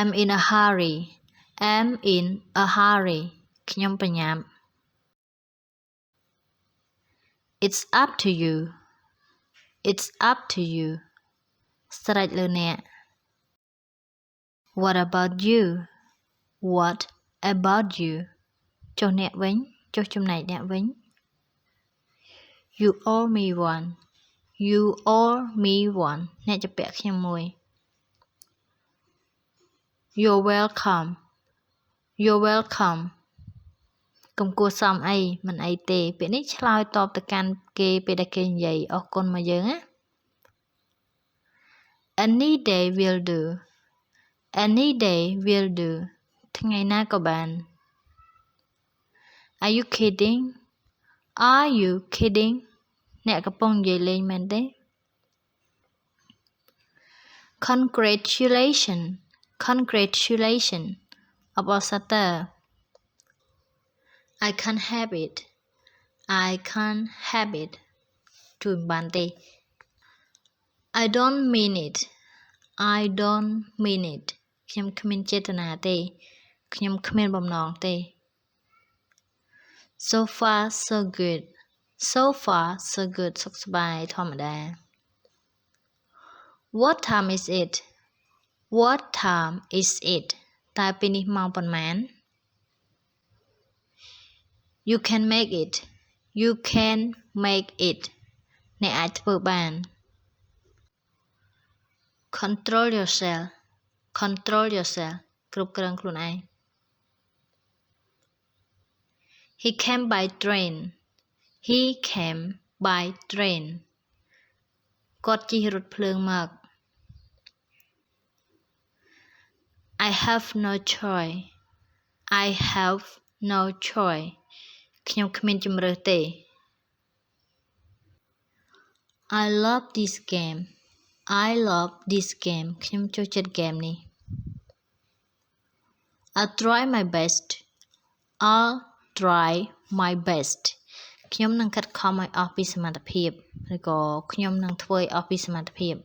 I'm in a hurry I'm in a hurry ខ្ញុំប្រញាប់ It's up to you It's up to you ស្រេចលើអ្នក What about you What about you ចុះអ្នកវិញចុះចំណែកអ្នកវិញ You owe me one You owe me one អ្នកជាពាក់ខ្ញុំមួយ You're welcome You're welcome កុំគួរសមអីមិនអីទេពាក្យនេះឆ្លើយតបទៅកាន់គេពេលដែលគេនិយាយអរគុណមកយើងណា Any day will do Any day will do ថ្ងៃណាក៏បាន Are you kidding Are you kidding អ្នកកំពុងនិយាយលេងមែនទេ Congratulations Congratulations អបអរសាទរ I can't have it I can't have it ជួយមិនបានទេ I don't mean it I don't mean it ខ្ញុំគ្មានចេតនាទេខ្ញុំគ្មានបំណងទេ So far so good So far so good សុខសប្បាយធម្មតា What time is it What time is it តើពេលនេះម៉ោងប៉ុន្មាន You can make it You can make it អ្នកអាចធ្វើបាន Control yourself Control yourself គ្រប់គ្រងខ្លួនឯង He came by train He came by train គាត់ជិះរថភ្លើងមក I have no choice I have no choice ខ្ញុំគ្មានជម្រើសទេ I love this game I love this game ខ្ញុំចូលចិត្តហ្គេមនេះ I'll try my best I'll try my best ខ្ញុំនឹងខិតខំឲ្យអស់ពីសមត្ថភាពឬក៏ខ្ញុំនឹងធ្វើឲ្យអស់ពីសមត្ថភាព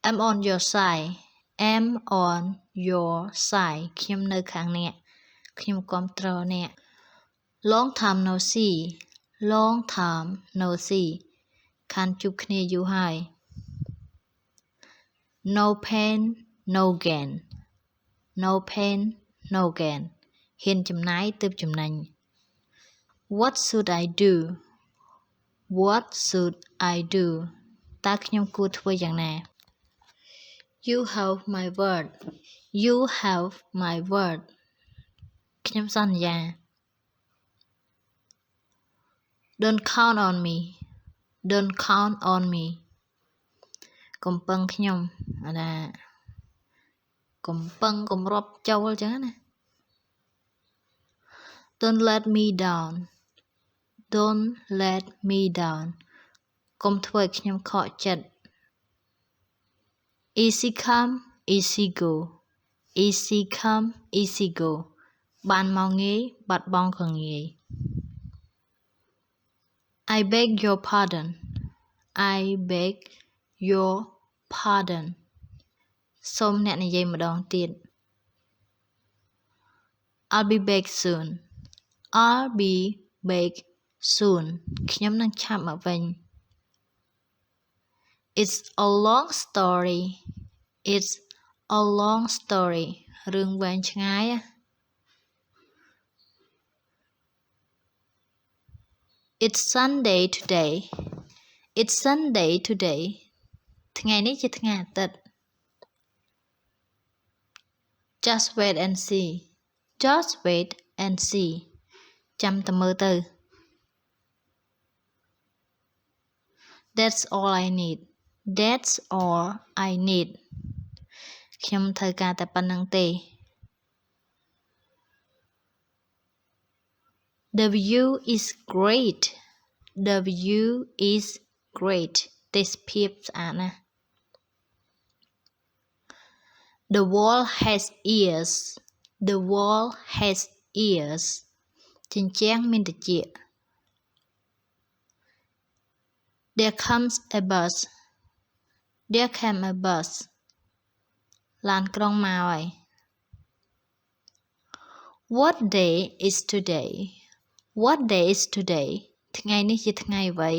I'm on your side I'm on your side ខ្ញុំនៅខាងអ្នកខ្ញុំគាំទ្រអ្នក Long time no see Long time no see ខានជួបគ្នាយូរហើយ No pain no gain No pain no gain ហ៊ានចំណាយទើបចំណេញ What should I do What should I do តើខ្ញុំគួរធ្វើយ៉ាងណា You have my word You have my word ខ្ញុំសន្យា Don't count on me Don't count on me កុំពឹងខ្ញុំណាកុំពឹងកុំរាប់ចូលអញ្ចឹងណា Don't let me down Don't let me down កុំធ្វើឲ្យខ្ញុំខកចិត្ត Easy come easy go Easy come easy go បានមកងាយបាត់បង់ក៏ងាយ I beg your pardon I beg your pardon សូមអ្នកនិយាយម្ដងទៀត I'll be back soon I'll be back soon ខ្ញុំនឹងឆាប់មកវិញ It's a long story It's a long story រឿងវែងឆ្ងាយ It's Sunday today It's Sunday today ថ្ងៃនេះជាថ្ងៃអាទិត្យ Just wait and see Just wait and see ចាំតែមើលទៅ That's all I need That's all I need ខ្ញុំត្រូវការតែប៉ុណ្្នឹងទេ The view is great The view is great ទេសភាពស្អាតណាស់ The wall has ears The wall has ears ជញ្ជាំងមានត្រចៀក There comes a bus There came a bus ឡានក្រុងមកហើយ What day is today What day is today ថ្ងៃនេះជាថ្ងៃអ្វី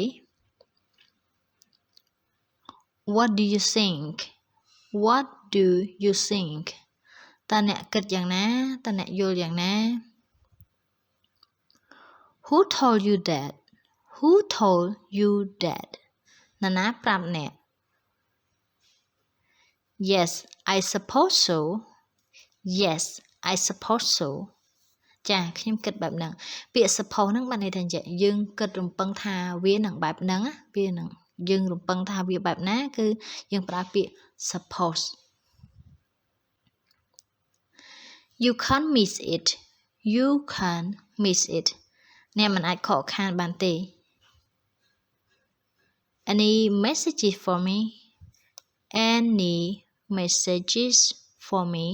What do you think What do you think តើអ្នកគិតយ៉ាងណាតើអ្នកយល់យ៉ាងណា Who told you that Who told you that នរណាប្រាប់អ្នក Yes I suppose so Yes I suppose so ចាខ្ញុំគិតបែបហ្នឹងពាក្យ suppose ហ្នឹងបានន័យថាយើងគិតរំពឹងថាវានឹងបែបហ្នឹងវានឹងយើងរំពឹងថាវាបែបណាគឺយើងប្រើពាក្យ suppose You can't miss it You can't miss it អ្នកមិនអាចខកខានបានទេ Any messages for me Any messages for me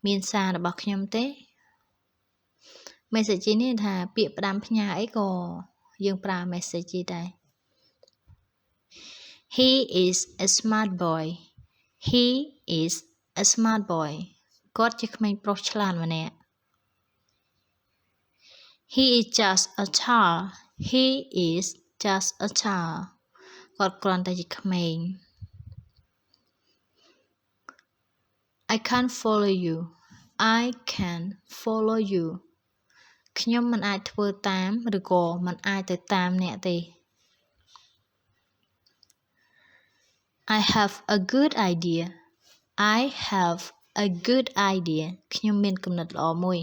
មានសាររបស់ខ្ញុំទេ message នេះថាពាក្យផ្ដាំផ្ញើអីក៏យើងប្រើ message ដែរ He is a smart boy He is a smart boy គាត់ជាក្មេងប្រុសឆ្លាតម្នាក់ He is just a child He is just a child គាត់គ្រាន់តែជាក្មេង I can't follow you I can follow you ខ្ញុំមិនអាចធ្វើតាមឬក៏មិនអាចទៅតាមអ្នកទេ I have a good idea I have a good idea ខ្ញុំមានគំនិតល្អមួយ